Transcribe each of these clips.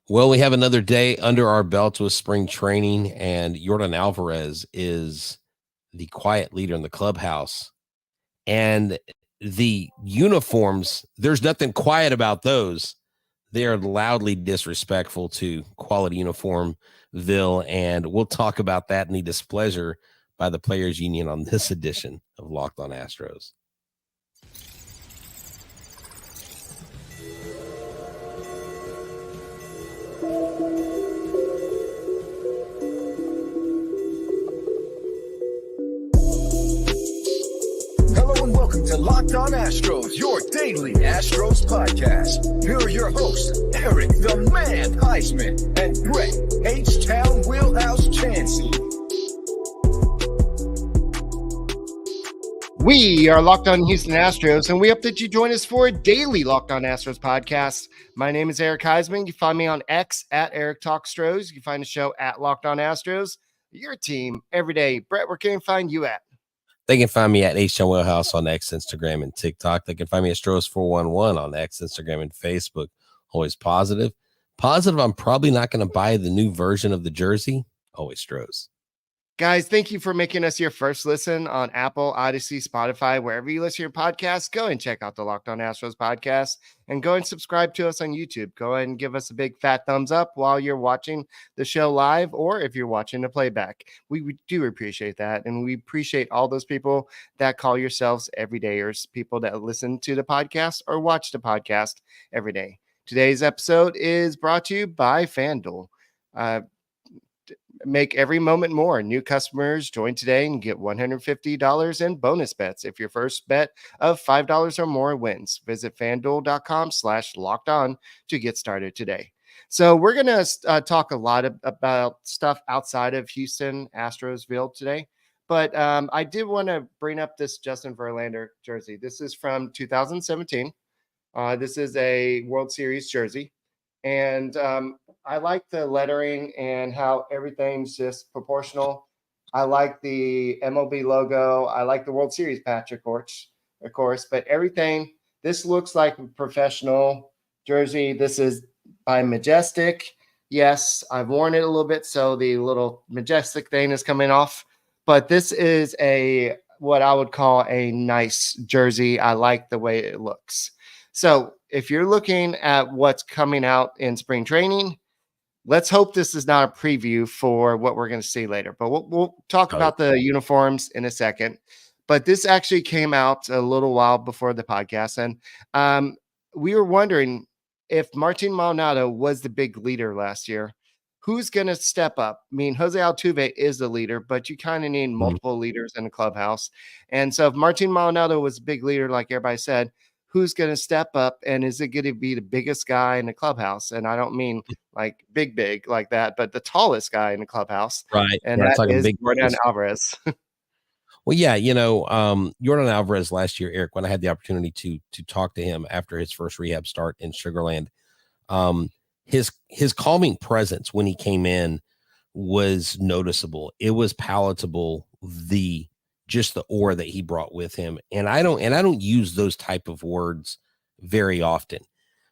Well, we have another day under our belts with spring training, and Yordan Alvarez is the quiet leader in the clubhouse. And the uniforms, there's nothing quiet about those. They are loudly disrespectful to quality uniformville, and we'll talk about that and the displeasure by the Players Union on this edition of Locked On Astros. Welcome to Locked On Astros, your daily Astros podcast. Here are your hosts, Eric the Man Huysman and Brett H-Town Wheelhouse Chancey. We are Locked On Houston Astros, and we hope that you join us for a daily Locked On Astros podcast. My name is Eric Huysman. You can find me on X at Eric Talk Stros. You can find the show at Locked On Astros. Your team every day. Brett, where can you find you at? They can find me at H-Town Wheelhouse on X, Instagram, and TikTok. They can find me at Stros411 on X, Instagram, and Facebook. Always positive. Positive, I'm probably not going to buy the new version of the jersey. Always Stros. Guys, thank you for making us your first listen on Apple, Odyssey, Spotify, wherever you listen to your podcasts. Go and check out the Locked On Astros podcast and go and subscribe to us on YouTube. Go ahead and give us a big fat thumbs up while you're watching the show live or if you're watching the playback. We do appreciate that. And we appreciate all those people that call yourselves everydayers, people that listen to the podcast or watch the podcast every day. Today's episode is brought to you by FanDuel. Make every moment more. New customers join today and get $150 in bonus bets if your first bet of $5 or more wins. Visit FanDuel.com/locked on to get started today. So we're going to talk a lot about stuff outside of Houston Astrosville today. But I did want to bring up this Justin Verlander jersey. This is from 2017. This is a World Series jersey. And I like the lettering and how everything's just proportional. I like the MLB logo. I like the World Series patch, of course, but everything, this looks like a professional jersey. This is by Majestic. Yes, I've worn it a little bit, so the little Majestic thing is coming off, but this is what I would call a nice jersey. I like the way it looks. So if you're looking at what's coming out in spring training, let's hope this is not a preview for what we're going to see later. But we'll talk about the uniforms in a second. But this actually came out a little while before the podcast. And we were wondering if Martin Maldonado was the big leader last year, who's going to step up? I mean, Jose Altuve is the leader, but you kind of need multiple leaders in the clubhouse. And so if Martin Maldonado was a big leader, like everybody said, who's going to step up, and is it going to be the biggest guy in the clubhouse? And I don't mean like big like that, but the tallest guy in the clubhouse. Right. And that is Yordan Alvarez. Well, yeah, Yordan Alvarez last year, Eric, when I had the opportunity to talk to him after his first rehab start in Sugarland, his calming presence when he came in was noticeable. It was palatable, just the aura that he brought with him. And I don't use those type of words very often,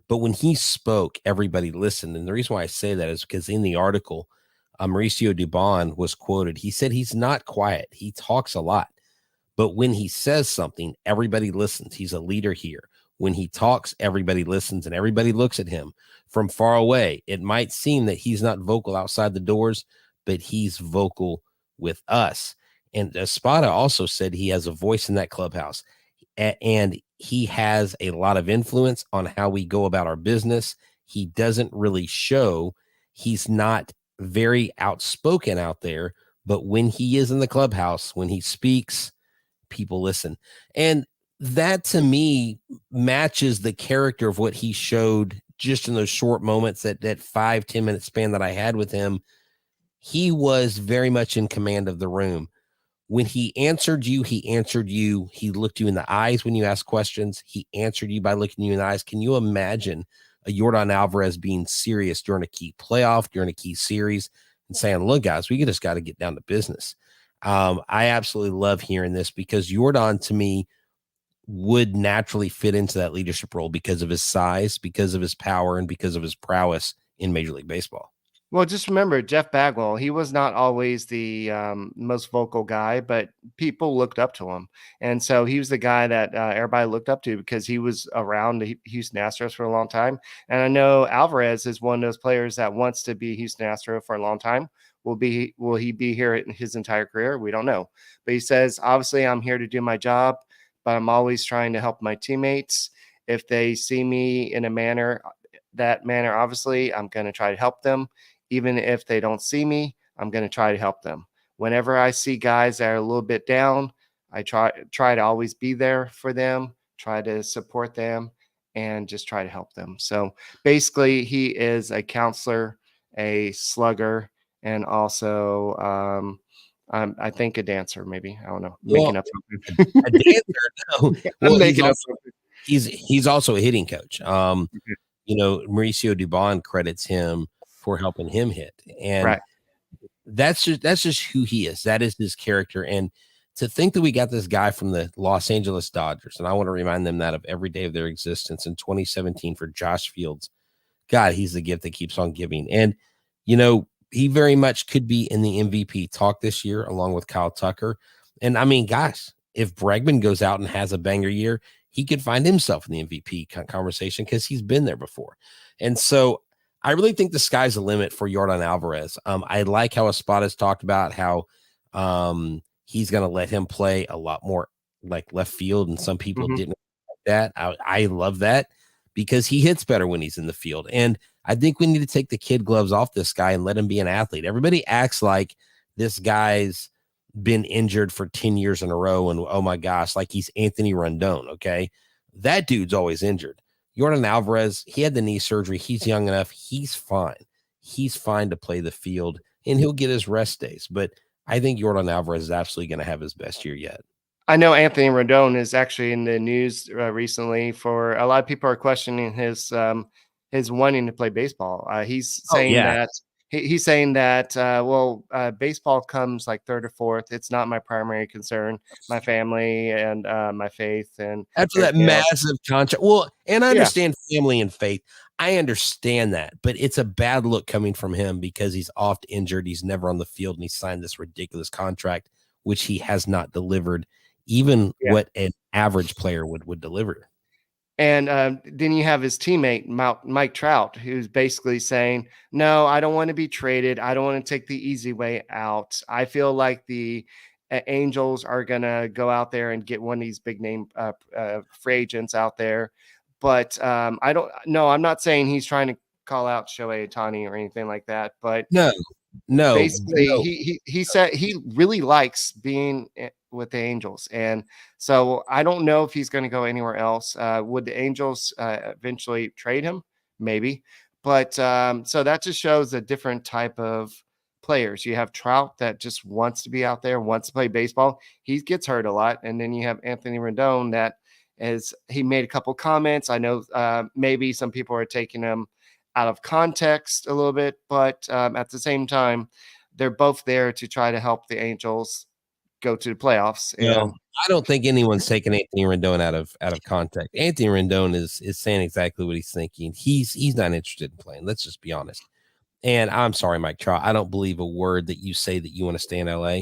but when he spoke, everybody listened. And the reason why I say that is because in the article, Mauricio Dubon was quoted. He said, he's not quiet. He talks a lot, but when he says something, everybody listens. He's a leader here. When he talks, everybody listens and everybody looks at him from far away. It might seem that he's not vocal outside the doors, but he's vocal with us. And Espada also said he has a voice in that clubhouse, and he has a lot of influence on how we go about our business. He doesn't really show. He's not very outspoken out there, but when he is in the clubhouse, when he speaks, people listen. And that to me matches the character of what he showed just in those short moments, that 5-10 minute span that I had with him. He was very much in command of the room. When he answered you, he answered you. He looked you in the eyes when you asked questions. He answered you by looking you in the eyes. Can you imagine a Yordan Alvarez being serious during a key playoff, during a key series, and saying, look, guys, we just got to get down to business? I absolutely love hearing this because Yordan, to me, would naturally fit into that leadership role because of his size, because of his power, and because of his prowess in Major League Baseball. Well, just remember Jeff Bagwell, he was not always the most vocal guy, but people looked up to him. And so he was the guy that everybody looked up to because he was around the Houston Astros for a long time. And I know Alvarez is one of those players that wants to be Houston Astro for a long time. Will he be here in his entire career? We don't know. But he says, obviously, I'm here to do my job, but I'm always trying to help my teammates. If they see me in that manner, obviously, I'm going to try to help them. Even if they don't see me, I'm going to try to help them. Whenever I see guys that are a little bit down, I try to always be there for them, try to support them, and just try to help them. So basically, he is a counselor, a slugger, and also I think a dancer, maybe. I don't know. Making up something. A dancer, no. Well, I'm making up something. He's also a hitting coach. Mauricio Dubon credits him for helping him hit. And Right. that's just who he is. That is his character. And to think that we got this guy from the Los Angeles Dodgers, and I want to remind them that of every day of their existence in 2017 for Josh Fields. God, he's the gift that keeps on giving. And, he very much could be in the MVP talk this year, along with Kyle Tucker. And I mean, gosh, if Bregman goes out and has a banger year, he could find himself in the MVP conversation because he's been there before. And so I really think the sky's the limit for Yordan Alvarez. I like how Espada talked about how he's going to let him play a lot more like left field, and some people didn't like that. I love that because he hits better when he's in the field. And I think we need to take the kid gloves off this guy and let him be an athlete. Everybody acts like this guy's been injured for 10 years in a row and, oh my gosh, like he's Anthony Rendon, okay? That dude's always injured. Yordan Alvarez, he had the knee surgery. He's young enough. He's fine. He's fine to play the field, and he'll get his rest days. But I think Yordan Alvarez is absolutely going to have his best year yet. I know Anthony Rendon is actually in the news recently for a lot of people are questioning his wanting to play baseball. He's saying that he's saying that baseball comes like third or fourth. It's not my primary concern. My family and my faith and after that massive contract. Well, and I understand family and faith. I understand that, but it's a bad look coming from him because he's oft injured. He's never on the field, and he signed this ridiculous contract, which he has not delivered, even what an average player would deliver. And then you have his teammate, Mike Trout, who's basically saying, no, I don't want to be traded. I don't want to take the easy way out. I feel like the Angels are going to go out there and get one of these big name free agents out there. But I'm not saying he's trying to call out Shohei Ohtani or anything like that. But no. Basically, he said he really likes being with the Angels. And so I don't know if he's going to go anywhere else. Would the Angels eventually trade him? Maybe. But so that just shows a different type of players. You have Trout that just wants to be out there, wants to play baseball. He gets hurt a lot. And then you have Anthony Rendon that he made a couple comments. I know maybe some people are taking him out of context a little bit, but at the same time, they're both there to try to help the Angels go to the playoffs. And I don't think anyone's taking Anthony Rendon out of context. Anthony Rendon is saying exactly what he's thinking. He's not interested in playing. Let's just be honest. And I'm sorry, Mike Trout. I don't believe a word that you say that you want to stay in LA.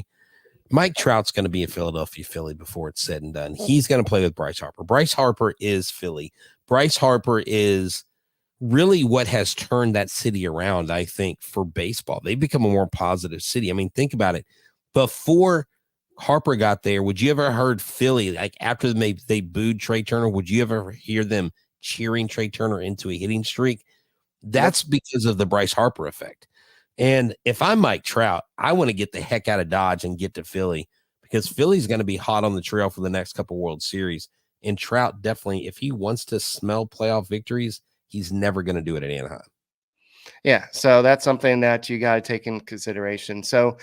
Mike Trout's going to be in Philadelphia, Philly before it's said and done. He's going to play with Bryce Harper. Bryce Harper is Philly. Bryce Harper is really what has turned that city around, I think, for baseball. They've become a more positive city. I mean, think about it. Before Harper got there, would you ever heard Philly, like after they booed Trey Turner, would you ever hear them cheering Trey Turner into a hitting streak? That's because of the Bryce Harper effect. And if I'm Mike Trout, I want to get the heck out of Dodge and get to Philly because Philly's going to be hot on the trail for the next couple World Series. And Trout definitely, if he wants to smell playoff victories, he's never going to do it at Anaheim. Yeah, so that's something that you got to take in consideration. So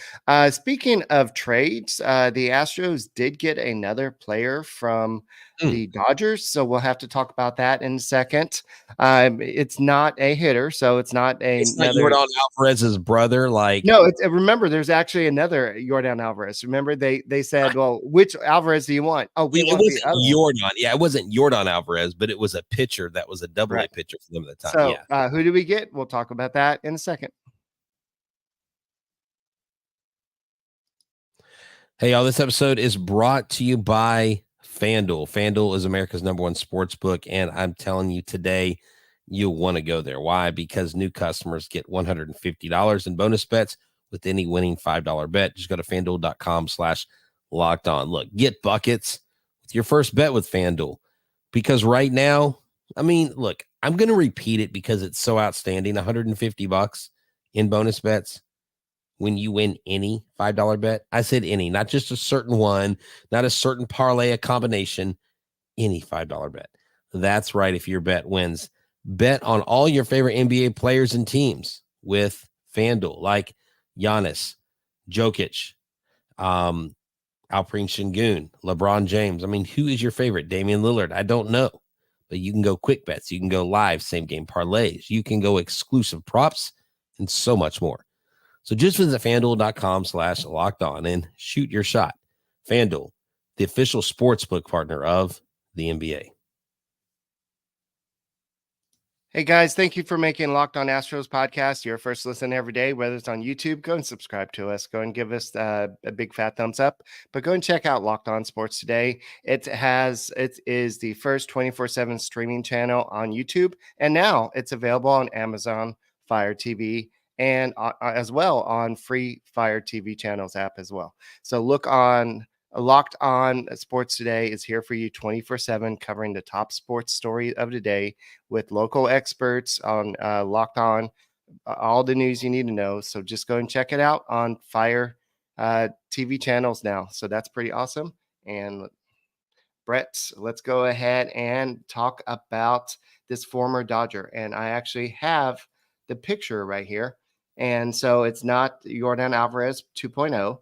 speaking of trades, the Astros did get another player from the Dodgers. So we'll have to talk about that in a second. It's not a hitter, so it's not It's not another. Yordan Alvarez's brother. Like, No, remember, there's actually another Yordan Alvarez. Remember, they said, well, which Alvarez do you want? Oh, we it want the wasn't other one. Yordan. Yeah, it wasn't Yordan Alvarez, but it was a pitcher that was a double A Right. pitcher for them at the time. So Yeah. who do we get? We'll talk about that in a second. Hey, y'all, this episode is brought to you by FanDuel. FanDuel is America's #1 sports book, and I'm telling you today, you'll want to go there. Why? Because new customers get $150 in bonus bets with any winning $5 bet. Just go to FanDuel.com/locked on. Look, get buckets with your first bet with FanDuel, because right now, I mean, look, I'm going to repeat it because it's so outstanding. $150 in bonus bets when you win any $5 bet. I said any, not just a certain one, not a certain parlay, a combination, any $5 bet. That's right. If your bet wins, bet on all your favorite NBA players and teams with FanDuel, like Giannis, Jokic, Alperen Şengün, LeBron James. I mean, who is your favorite? Damian Lillard? I don't know, but you can go quick bets. You can go live same game parlays. You can go exclusive props and so much more. So just visit FanDuel.com/locked on and shoot your shot. FanDuel, the official sportsbook partner of the NBA. Hey guys, thank you for making Locked On Astros podcast your first listen every day. Whether it's on YouTube, go and subscribe to us. Go and give us a big fat thumbs up. But go and check out Locked On Sports today. It is the first 24/7 streaming channel on YouTube, and now it's available on Amazon Fire TV and as well on free Fire TV channels app as well. So look on. Locked On Sports Today is here for you 24/7, covering the top sports story of the day with local experts on Locked On, all the news you need to know. So just go and check it out on Fire TV channels now. So that's pretty awesome. And Brett, let's go ahead and talk about this former Dodger. And I actually have the picture right here. And so it's not Yordan Alvarez 2.0,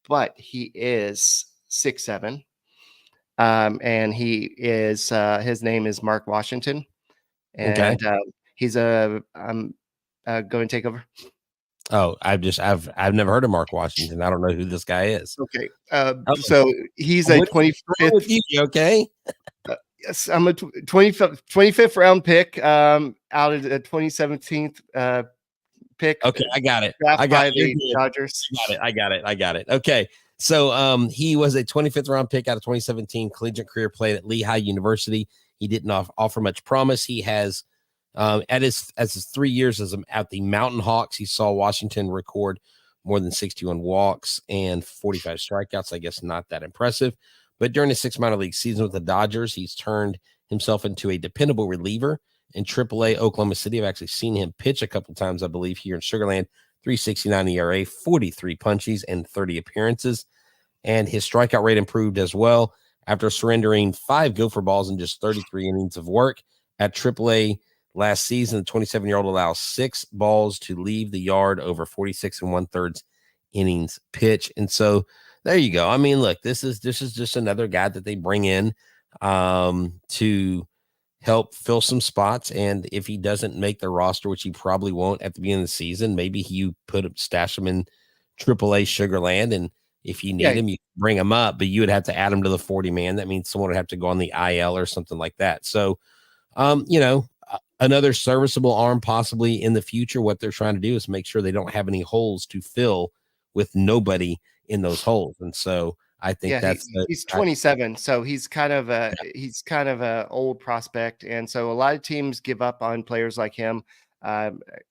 but he is 6'7", and he is his name is Mark Washington, and he's going to take over. Oh, I've never heard of Mark Washington. I don't know who this guy is. Okay, so he's a 25th. Okay. Yes, I'm a 25th round pick out of the 2017 pick. Okay, I got it. The Dodgers. I got it. Okay. So he was a 25th round pick out of 2017, collegiate career, played at Lehigh University. He didn't offer much promise. He has at his 3 years at the Mountain Hawks, he saw Washington record more than 61 walks and 45 strikeouts. I guess not that impressive. But during his 6 minor league season with the Dodgers, he's turned himself into a dependable reliever in AAA Oklahoma City. I've actually seen him pitch a couple times, I believe, here in Sugar Land. 3.69 ERA, 43 punches, and 30 appearances. And his strikeout rate improved as well after surrendering 5 gopher balls in just 33 innings of work. At AAA last season, the 27-year-old allows 6 balls to leave the yard over 46 1/3 innings pitch. And so there you go. I mean, look, this is just another guy that they bring in to help fill some spots. And if he doesn't make the roster, which he probably won't at the beginning of the season, maybe you stash him in AAA Sugar Land. And if you need him, you bring him up, but you would have to add him to the 40 man. That means someone would have to go on the IL or something like that. So, another serviceable arm possibly in the future. What they're trying to do is make sure they don't have any holes to fill with nobody in those holes. And so I think he's 27, so he's kind of a old prospect, and so a lot of teams give up on players like him.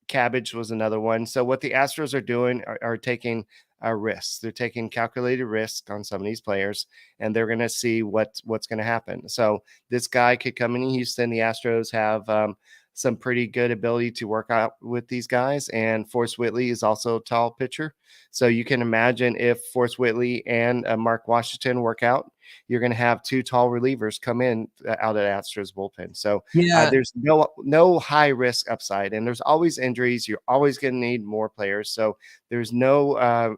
Cabbage was another one. So what the Astros are doing are taking risks. They're taking calculated risks on some of these players, and they're going to see what's going to happen. So this guy could come in Houston. The Astros have some pretty good ability to work out with these guys. And Forrest Whitley is also a tall pitcher. So you can imagine if Forrest Whitley and Mark Washington work out, you're going to have 2 tall relievers come in out of Astros bullpen. So there's no high risk upside, and there's always injuries. You're always going to need more players. So there's no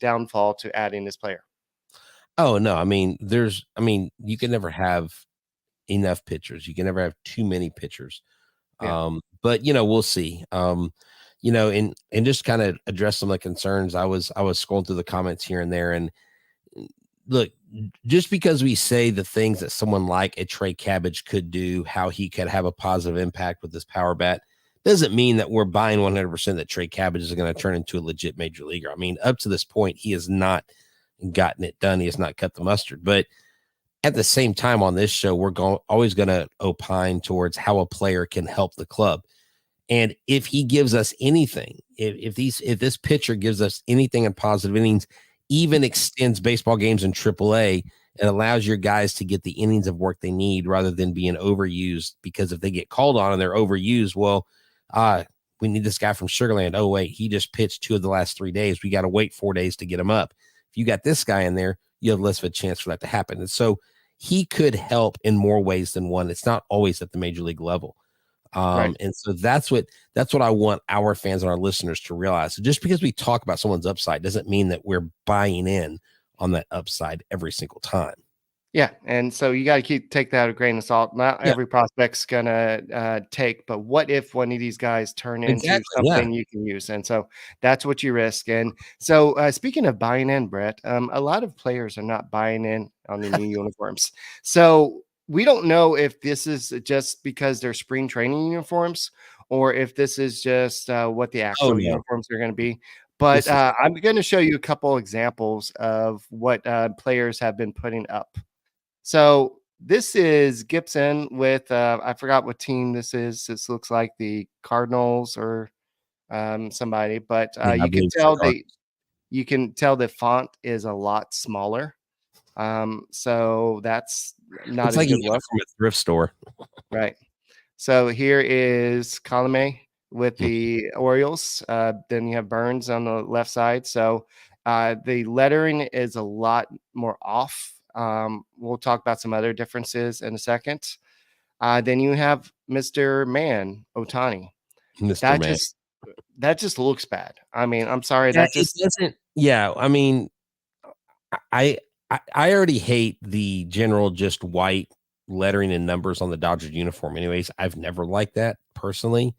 downfall to adding this player. Oh no, I mean, you can never have enough pitchers. You can never have too many pitchers. Yeah. But we'll see. And just kind of address some of the concerns. I was scrolling through the comments here and there, and look, just because we say the things that someone like a Trey Cabbage could do, how he could have a positive impact with this power bat, doesn't mean that we're buying 100% that Trey Cabbage is going to turn into a legit major leaguer. I mean, up to this point, he has not gotten it done. He has not cut the mustard. But at the same time, on this show, we're always going to opine towards how a player can help the club. And if he gives us anything, if this pitcher gives us anything in positive innings, even extends baseball games in AAA, and allows your guys to get the innings of work they need rather than being overused, because if they get called on and they're overused, well, we need this guy from Sugarland. Oh, wait, he just pitched 2 of the last 3 days. We got to wait 4 days to get him up. If you got this guy in there, you have less of a chance for that to happen. And so he could help in more ways than one. It's not always at the major league level. Right. And so that's what I want our fans and our listeners to realize. So just because we talk about someone's upside doesn't mean that we're buying in on that upside every single time. Yeah, and so you got to take that with a grain of salt. Not every prospect's gonna take, but what if one of these guys turn into something you can use? And so that's what you risk. And so speaking of buying in, Brett, a lot of players are not buying in on the new uniforms. So we don't know if this is just because they're spring training uniforms, or if this is just what the actual uniforms are going to be. But I'm going to show you a couple examples of what players have been putting up. So this is Gibson with I forgot what team this is. This looks like the Cardinals or somebody, but you can tell the font is a lot smaller. So that's not it's like good you get it from a thrift store, right? So here is Colome with the Orioles. Then you have Burns on the left side. So the lettering is a lot more off. We'll talk about some other differences in a second. Then you have Mr. Man Ohtani. That just looks bad. I mean, I'm sorry. It doesn't. Yeah. I mean, I already hate the general just white lettering and numbers on the Dodgers uniform. Anyways, I've never liked that personally,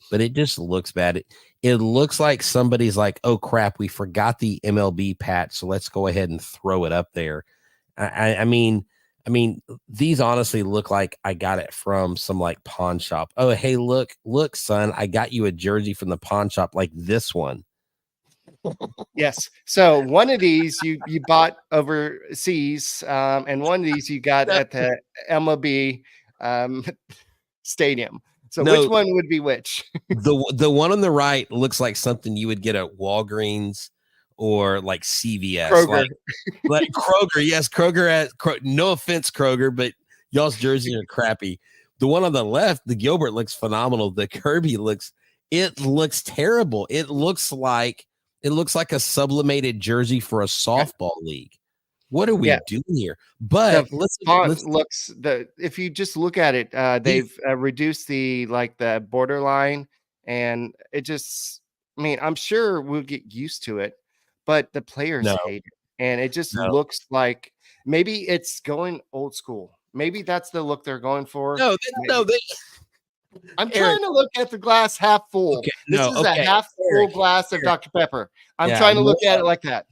but it just looks bad. It looks like somebody's like, oh crap, we forgot the MLB patch, so let's go ahead and throw it up there. I mean, these honestly look like I got it from some like pawn shop. Oh, hey, look, son, I got you a jersey from the pawn shop like this one. Yes. So one of these you bought overseas, and one of these you got at the MLB stadium. So which one would be which? The one on the right looks like something you would get at Walgreens or like CVS, Kroger. like Kroger. Yes, Kroger. No offense, Kroger, but y'all's jerseys are crappy. The one on the left, the Gilbert, looks phenomenal. The Kirby looks terrible. It looks like a sublimated jersey for a softball league. What are we doing here? But if you just look at it, they've reduced the borderline, and it just, I mean, I'm sure we'll get used to it, but the players hate it. And it just looks like maybe it's going old school. Maybe that's the look they're going for. I'm trying to look at the glass half full. Okay, this is a half full glass of Dr. Pepper. I'm trying to look at it like that.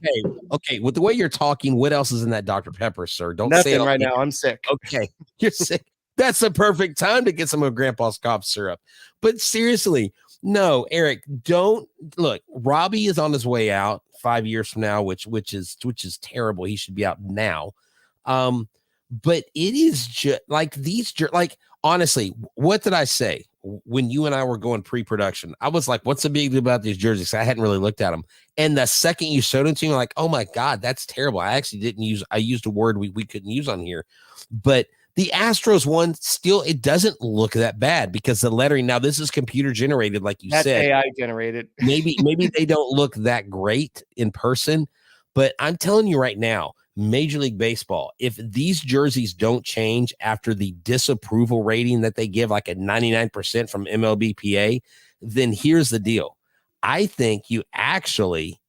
Okay. With the way you're talking, what else is in that Dr. Pepper, sir? Don't Nothing say it right now. I'm sick. Okay, you're sick. That's the perfect time to get some of Grandpa's cough syrup. But seriously, no, Eric, don't look. Robbie is on his way out 5 years from now, which is terrible. He should be out now. But it is just like these, like, honestly, what did I say when you and I were going pre-production? I was like, what's the big deal about these jerseys? I hadn't really looked at them. And the second you showed them to me, I'm like, oh my God, that's terrible. I actually I used a word we couldn't use on here. But the Astros one, still, it doesn't look that bad because the lettering, now this is computer generated, like you said. That's AI generated. maybe they don't look that great in person, but I'm telling you right now, Major League Baseball, if these jerseys don't change after the disapproval rating that they give, like a 99% from MLBPA, then here's the deal. I think you actually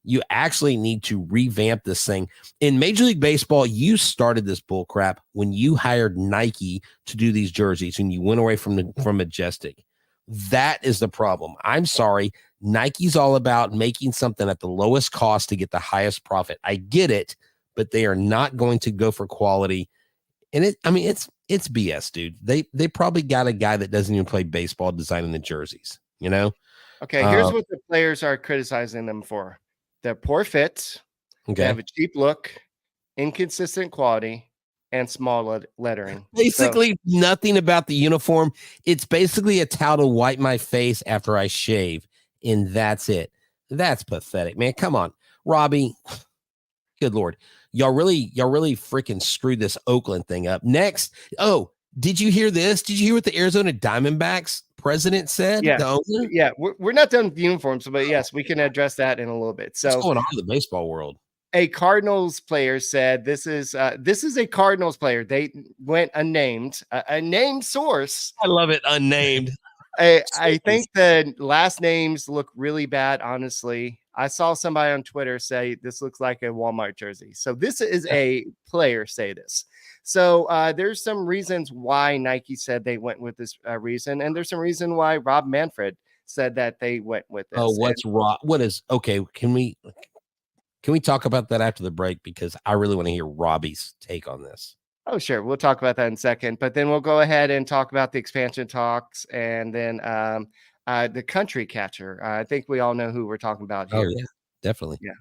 You actually need to revamp this thing. In Major League Baseball, you started this bull crap when you hired Nike to do these jerseys and you went away from Majestic. That is the problem. I'm sorry. Nike's all about making something at the lowest cost to get the highest profit. I get it, but they are not going to go for quality. And it's BS, dude. They probably got a guy that doesn't even play baseball designing the jerseys, you know? Okay, here's what the players are criticizing them for. They're poor fits. Okay. They have a cheap look, inconsistent quality, and small lettering. Basically, nothing about the uniform. It's basically a towel to wipe my face after I shave, and that's it. That's pathetic, man. Come on, Robbie. Good Lord. Y'all really freaking screwed this Oakland thing up. Next. Oh, did you hear this? Did you hear what the Arizona Diamondbacks president said? Yeah. We're not done with the uniforms, but yes, we can address that in a little bit. So what's going on in the baseball world? A Cardinals player said this is a Cardinals player. They went unnamed, a named source. I love it. Unnamed. I think the last names look really bad. Honestly, I saw somebody on Twitter say this looks like a Walmart jersey. So this is a player say this. So there's some reasons why Nike said they went with this reason. And there's some reason why Rob Manfred said that they went with this. Oh, what's Rob? What is okay? Can we talk about that after the break? Because I really want to hear Robbie's take on this. Oh, sure. We'll talk about that in a second. But then we'll go ahead and talk about the expansion talks and then the country catcher. I think we all know who we're talking about here. Oh, yeah, definitely. Yeah.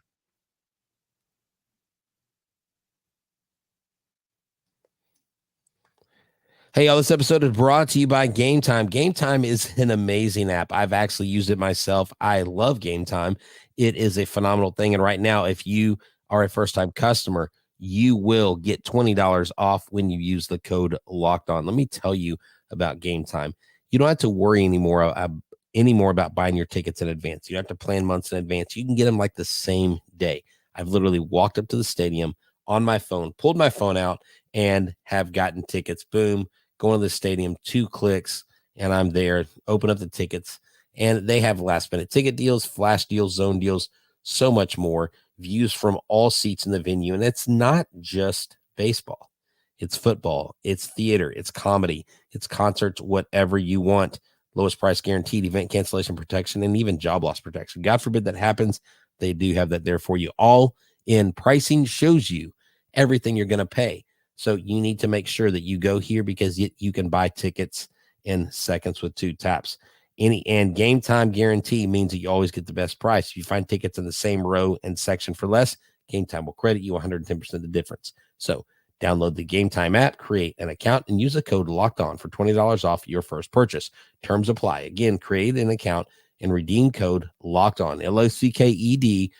Hey, y'all, this episode is brought to you by Game Time. Game Time is an amazing app. I've actually used it myself. I love Game Time. It is a phenomenal thing. And right now, if you are a first-time customer, you will get $20 off when you use the code Locked On. Let me tell you about Game Time. You don't have to worry anymore about buying your tickets in advance. You don't have to plan months in advance. You can get them like the same day. I've literally walked up to the stadium on my phone, pulled my phone out, and have gotten tickets. Boom, going to the stadium, 2 clicks, and I'm there. Open up the tickets, and they have last-minute ticket deals, flash deals, zone deals, so much more. Views from all seats in the venue. And it's not just baseball. It's football. It's theater. It's comedy. It's concerts, whatever you want. Lowest price guaranteed, event cancellation protection, and even job loss protection. God forbid that happens. They do have that there for you. All in pricing shows you everything you're going to pay. So you need to make sure that you go here because you can buy tickets in seconds with 2 taps. And Game Time guarantee means that you always get the best price. If you find tickets in the same row and section for less, Game Time will credit you 110% of the difference. So download the Game Time app, create an account, and use the code Locked On for $20 off your first purchase. Terms apply. Again, create an account and redeem code Locked On, LOCKEDON,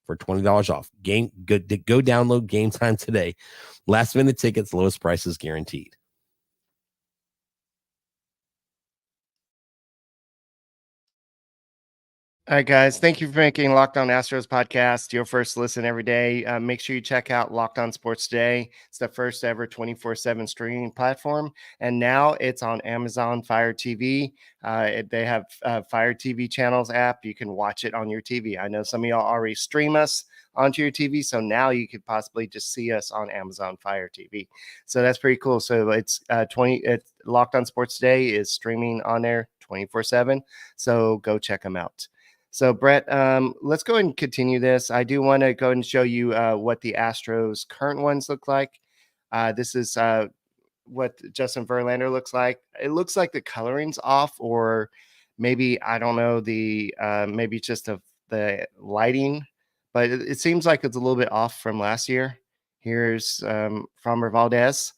for $20 off. Go download Game Time today. Last minute tickets, lowest prices guaranteed. All right, guys. Thank you for making Locked On Astros podcast your first listen every day. Make sure you check out Locked On Sports Today. It's the first ever 24/7 streaming platform. And now it's on Amazon Fire TV. They have Fire TV channels app. You can watch it on your TV. I know some of y'all already stream us onto your TV. So now you could possibly just see us on Amazon Fire TV. So that's pretty cool. So it's Locked On Sports Today is streaming on there 24/7. So go check them out. So, Brett, let's go ahead and continue this. I do want to go and show you what the Astros current ones look like. This is what Justin Verlander looks like. It looks like the coloring's off, or maybe, I don't know, maybe just the lighting, but it seems like it's a little bit off from last year. Here's Framber Valdez.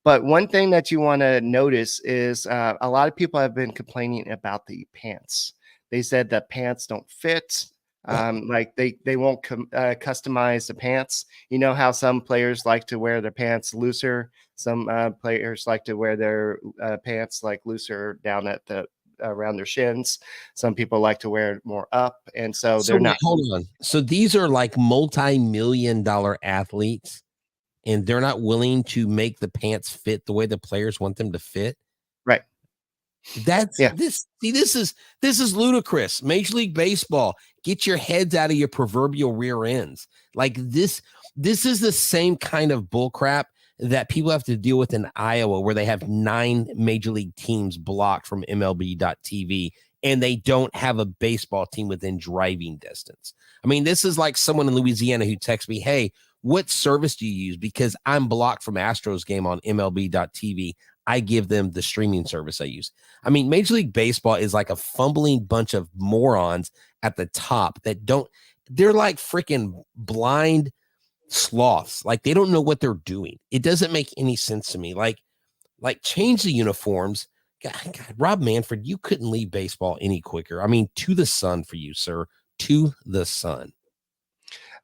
But one thing that you want to notice is a lot of people have been complaining about the pants. They said that pants don't fit. Like they won't customize the pants. You know how some players like to wear their pants looser. Some players like to wear their pants like looser down at around their shins. Some people like to wear it more up, and so they're not. Hold on. So these are like multi-million-dollar athletes, and they're not willing to make the pants fit the way the players want them to fit. Right. That's Yeah. this. See, this is ludicrous. Major League Baseball, get your heads out of your proverbial rear ends. Like this is the same kind of bullcrap that people have to deal with in Iowa, where they have 9 major league teams blocked from MLB.TV, and they don't have a baseball team within driving distance. I mean, this is like someone in Louisiana who texts me, "Hey, what service do you use? Because I'm blocked from Astros game on MLB.TV. I give them the streaming service I use." I mean, Major League Baseball is like a fumbling bunch of morons at the top that they're like freaking blind sloths. Like, they don't know what they're doing. It doesn't make any sense to me. Like change the uniforms. God, Rob Manfred, you couldn't leave baseball any quicker. I mean, to the sun for you, sir. To the sun.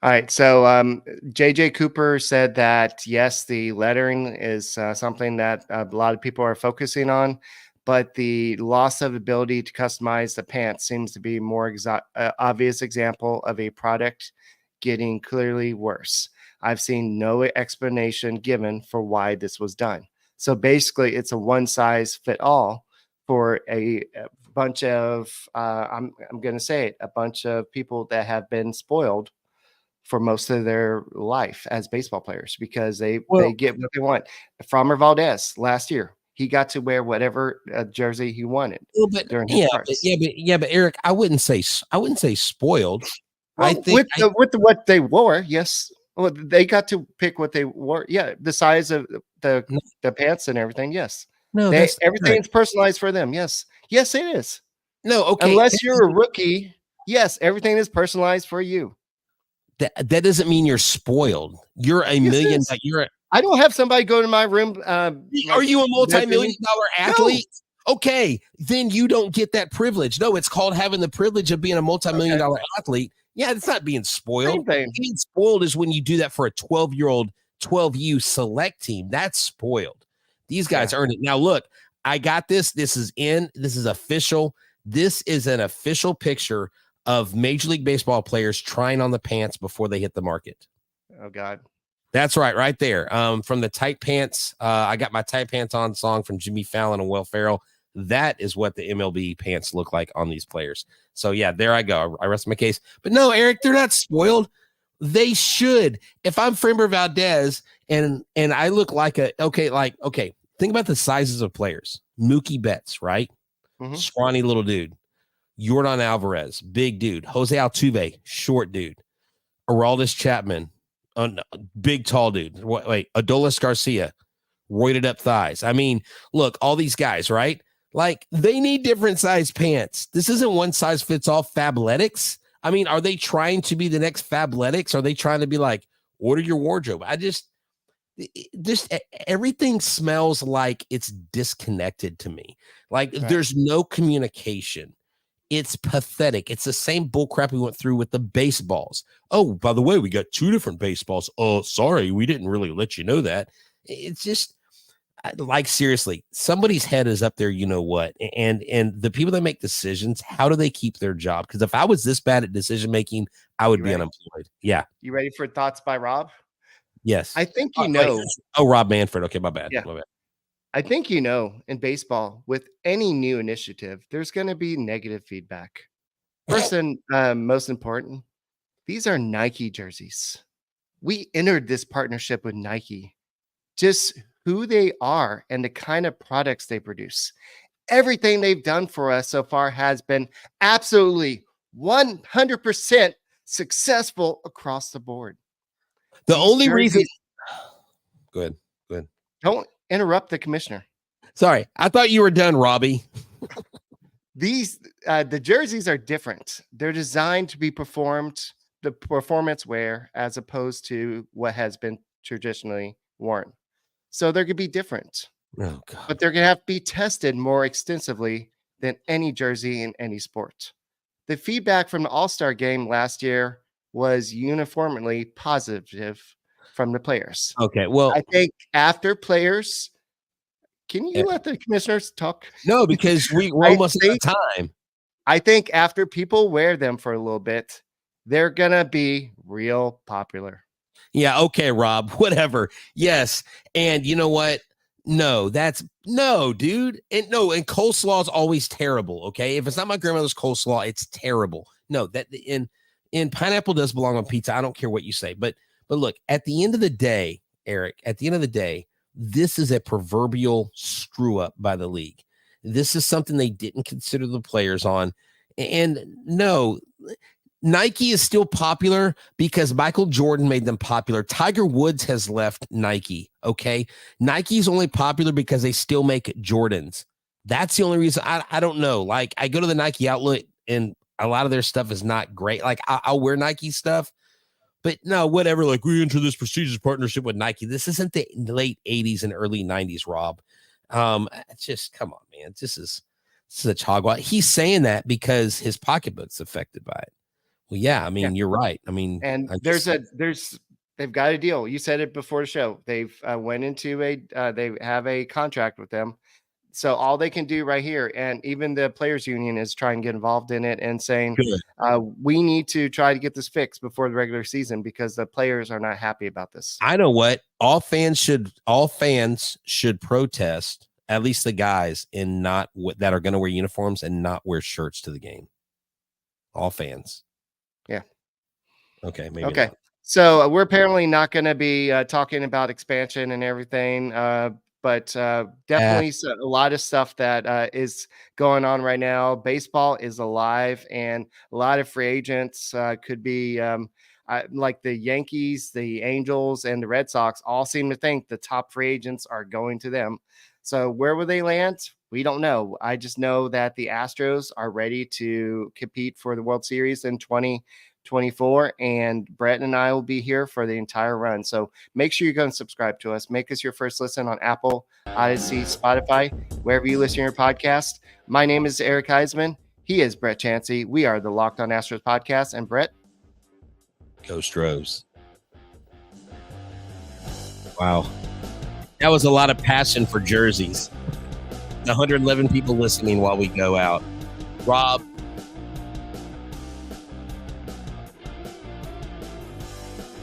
All right. So JJ Cooper said that, yes, the lettering is something that a lot of people are focusing on, but the loss of ability to customize the pants seems to be a more obvious example of a product getting clearly worse. I've seen no explanation given for why this was done. So basically, it's a one size fit all for a bunch of, I'm going to say it, a bunch of people that have been spoiled for most of their life as baseball players, because they get what they want. Framber Valdez last year, he got to wear whatever jersey he wanted during his starts. But Eric, I wouldn't say spoiled. Well, I think with what they wore, yes. Well, they got to pick what they wore. Yeah, the size of the pants and everything. Yes, no, everything's personalized for them. Yes, it is. No, okay. Unless you're a rookie, yes, everything is personalized for you. That doesn't mean you're spoiled. You're a million. I don't have somebody go to my room. Are you a multi-million-dollar athlete? No. Okay, then you don't get that privilege. No, it's called having the privilege of being a multi-million-dollar athlete. Yeah, it's not being spoiled. Being spoiled is when you do that for a 12-year-old 12U select team. That's spoiled. These guys earned it. Now, look, I got this. This is official. This is an official picture of Major League Baseball players trying on the pants before they hit the market. Oh, God. That's right there. From the Tight Pants, I got my Tight Pants on song from Jimmy Fallon and Will Ferrell. That is what the MLB pants look like on these players. So, yeah, there I go. I rest my case. But no, Eric, they're not spoiled. They should. If I'm Framber Valdez and I look like think about the sizes of players. Mookie Betts, right? Mm-hmm. Scrawny little dude. Yordan Alvarez, big dude. Jose Altuve, short dude. Aroldis Chapman, big tall dude. Adolis Garcia, roided up thighs. I mean, look, all these guys, right? Like, they need different size pants. This isn't one size fits all Fabletics. I mean, are they trying to be the next Fabletics? Are they trying to be like, order your wardrobe? Just everything smells like it's disconnected to me. Like, there's no communication. It's pathetic. It's the same bullcrap we went through with the baseballs. Oh, by the way, we got 2 different baseballs. Oh, sorry, we didn't really let you know that. It's just like, seriously, somebody's head is up there. You know what? And the people that make decisions, how do they keep their job? Because if I was this bad at decision making, I would be unemployed. Yeah. You ready for thoughts by Rob? Yes. I think you know. Oh, Rob Manfred. Okay, my bad. Yeah. My bad. I think in baseball, with any new initiative, there's going to be negative feedback. First and most important, these are Nike jerseys. We entered this partnership with Nike. Just who they are and the kind of products they produce. Everything they've done for us so far has been absolutely 100% successful across the board. The only reason. Good. Don't interrupt the commissioner. Sorry, I thought you were done, Robbie. The jerseys are different. They're designed to be the performance wear, as opposed to what has been traditionally worn. So they're going to be different. Oh, God. But they're going to have to be tested more extensively than any jersey in any sport. The feedback from the All-Star game last year was uniformly positive from the players. Okay, well, I think after players, can you let the commissioners talk? No, because we're almost out of time. I think after people wear them for a little bit, they're gonna be real popular. Yeah, okay, Rob, whatever. Yes, and you know what? No, that's No, dude. And coleslaw is always terrible. Okay. If it's not my grandmother's coleslaw, it's terrible. No, and pineapple does belong on pizza. I don't care what you say. But look, at the end of the day, Eric, this is a proverbial screw up by the league. This is something they didn't consider the players on. And no, Nike is still popular because Michael Jordan made them popular. Tiger Woods has left Nike. Okay. Nike's only popular because they still make Jordans. That's the only reason. I don't know. Like, I go to the Nike outlet and a lot of their stuff is not great. Like, I'll wear Nike stuff, but no, whatever. Like, we enter this prestigious partnership with Nike. This isn't the late 80s and early 90s, Rob. Just come on, man. This is a hogwash. He's saying that because his pocketbook's affected by it. Well, yeah, I mean, You're right. I mean, and they've got a deal. You said it before the show. They've went into they have a contract with them. So all they can do right here, and even the players union is trying to get involved in it and saying, we need to try to get this fixed before the regular season because the players are not happy about this. I know what all fans should protest, at least the guys, and not that are going to wear uniforms and not wear shirts to the game. All fans. Yeah. Okay. Maybe. Okay. Not. So we're apparently not going to be talking about expansion and everything, but definitely a lot of stuff that is going on right now. Baseball is alive, and a lot of free agents could be like the Yankees, the Angels, and the Red Sox all seem to think the top free agents are going to them. So where will they land? We don't know. I just know that the Astros are ready to compete for the World Series in 2024, and Brett and I will be here for the entire run. So make sure you go and subscribe to us. Make us your first listen on Apple, Odyssey, Spotify, wherever you listen to your podcast. My name is Eric Huysman. He is Brett Chancey. We are the Locked On Astros podcast. And Brett? Go Astros. Wow. That was a lot of passion for jerseys. 111 people listening while we go out. Rob,